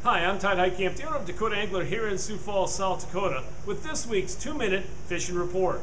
Hi, I'm Todd Heitkamp, the owner of Dakota Angler here in Sioux Falls, South Dakota, with this week's 2-minute fishing report.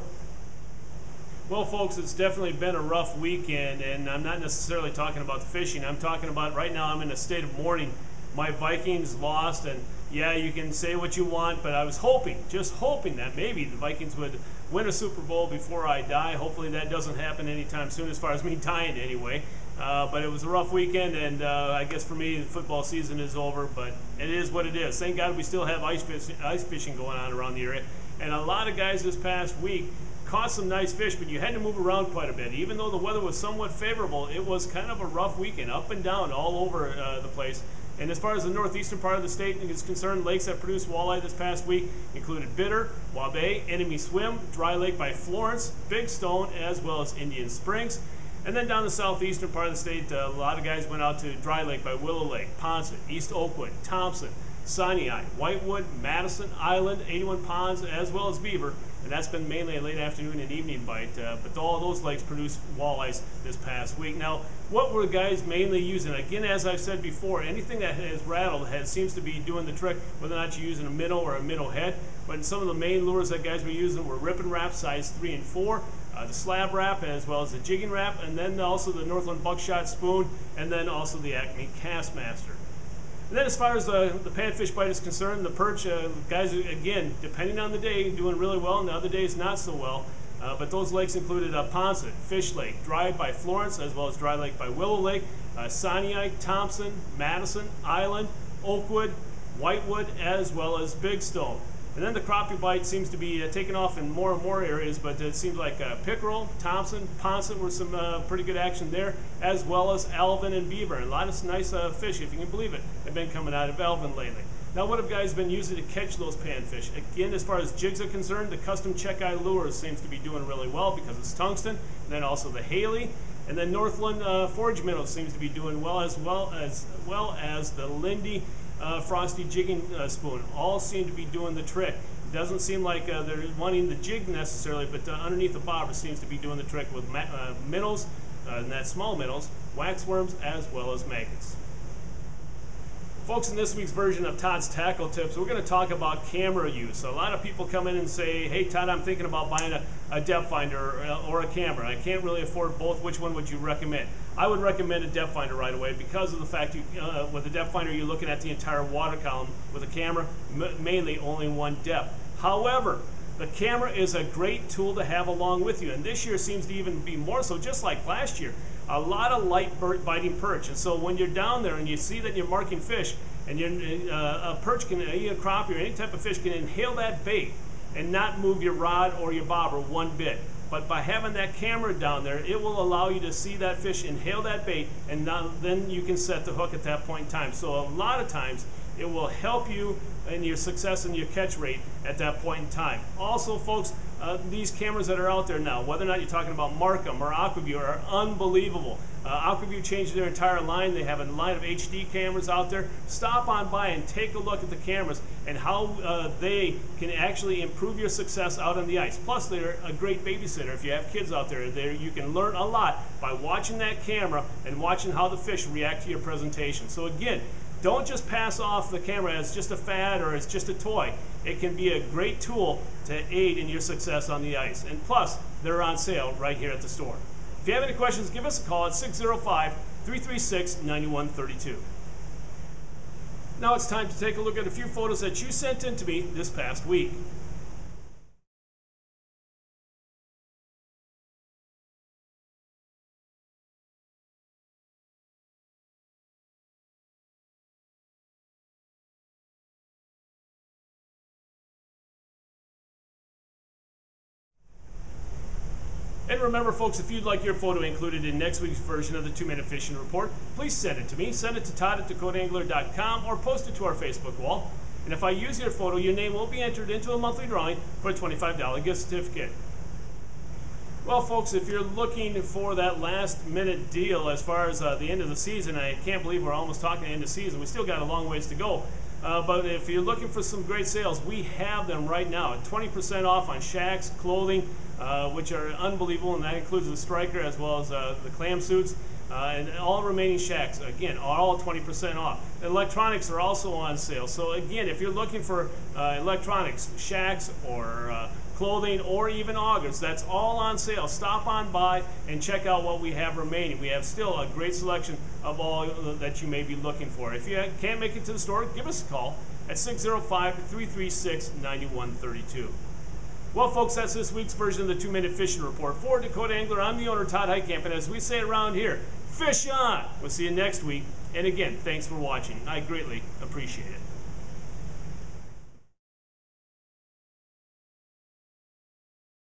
Well, folks, it's definitely been a rough weekend, and I'm not necessarily talking about the fishing. I'm talking about right now I'm in a state of mourning. My Vikings lost, and yeah, you can say what you want, but I was hoping, just hoping that maybe the Vikings would win a Super Bowl before I die. Hopefully that doesn't happen anytime soon, as far as me dying anyway. But it was a rough weekend, and I guess for me the football season is over, but it is what it is. Thank God we still have ice fishing going on around the area, and a lot of guys this past week caught some nice fish, but you had to move around quite a bit. Even though the weather was somewhat favorable, it was kind of a rough weekend, up and down all over the place. And as far as the northeastern part of the state is concerned, lakes that produced walleye this past week included Bitter, Wabae, Enemy Swim, Dry Lake by Florence, Big Stone, as well as Indian Springs. And then down the southeastern part of the state, a lot of guys went out to Dry Lake by Willow Lake, Ponset, East Oakwood, Thompson, Sinai, Whitewood, Madison, Island, 81 Ponds, as well as Beaver. And that's been mainly a late afternoon and evening bite, but all those lakes produced walleyes this past week. Now, what were guys mainly using? Again, as I've said before, anything that has rattled seems to be doing the trick, whether or not you're using a minnow or a minnow head. But some of the main lures that guys were using were Rip and Wrap size 3 and 4, the slab wrap, as well as the jigging wrap, and then also the Northland buckshot spoon, and then also the Acme Castmaster. And then as far as the panfish bite is concerned, the perch, guys, again, depending on the day, doing really well, and the other days not so well. But those lakes included Ponset, Fish Lake, Dry by Florence, as well as Dry Lake by Willow Lake, Sinai, Thompson, Madison, Island, Oakwood, Whitewood, as well as Big Stone. And then the crappie bite seems to be taking off in more and more areas, but it seems like pickerel, Thompson, Ponset were some pretty good action there, as well as Alvin and Beaver. And a lot of nice fish, if you can believe it, have been coming out of Alvin lately. Now, what have guys been using to catch those panfish? Again, as far as jigs are concerned, the custom check eye lures seems to be doing really well because it's tungsten, and then also the Haley. And then Northland forage minnows seems to be doing well as the Lindy Frosty jigging spoon. All seem to be doing the trick. It doesn't seem like they're wanting the jig necessarily, but underneath the bobber seems to be doing the trick with minnows, and that's small minnows, waxworms, as well as maggots. Folks, in this week's version of Todd's Tackle Tips, we're going to talk about camera use. A lot of people come in and say, hey Todd, I'm thinking about buying a depth finder or a camera. I can't really afford both. Which one would you recommend? I would recommend a depth finder right away because of the fact with a depth finder you're looking at the entire water column. With a camera, mainly only one depth. However, the camera is a great tool to have along with you, and this year seems to even be more so, just like last year. A lot of light biting perch, and so when you're down there and you see that you're marking fish, and a perch can, a crappie or any type of fish can inhale that bait and not move your rod or your bobber one bit. But by having that camera down there, it will allow you to see that fish inhale that bait, and then you can set the hook at that point in time. So a lot of times, it will help you in your success and your catch rate at that point in time. Also, folks, these cameras that are out there now, whether or not you're talking about Markham or Aquaview, are unbelievable. Aquaview changed their entire line. They have a line of HD cameras out there. Stop on by and take a look at the cameras and how they can actually improve your success out on the ice. Plus, they're a great babysitter. If you have kids out there, you can learn a lot by watching that camera and watching how the fish react to your presentation. So again, don't just pass off the camera as just a fad or as just a toy. It can be a great tool to aid in your success on the ice. And plus, they're on sale right here at the store. If you have any questions, give us a call at 605-336-9132. Now it's time to take a look at a few photos that you sent in to me this past week. And remember, folks, if you'd like your photo included in next week's version of the 2-Minute Fishing Report, please send it to me. Send it to todd@dakotaangler.com or post it to our Facebook wall. And if I use your photo, your name will be entered into a monthly drawing for a $25 gift certificate. Well, folks, if you're looking for that last-minute deal as far as the end of the season, I can't believe we're almost talking end of season. We still got a long ways to go. But if you're looking for some great sales, we have them right now at 20% off on shacks, clothing, which are unbelievable, and that includes the striker as well as the clam suits. And all remaining shacks, again, are all 20% off. Electronics are also on sale. So again, if you're looking for electronics, shacks, or clothing, or even augers, that's all on sale. Stop on by and check out what we have remaining. We have still a great selection of all that you may be looking for. If you can't make it to the store, give us a call at 605-336-9132. Well, folks, that's this week's version of the 2-Minute Fishing Report. For Dakota Angler, I'm the owner, Todd Heitkamp, and as we say around here, fish on! We'll see you next week. And again, thanks for watching. I greatly appreciate it.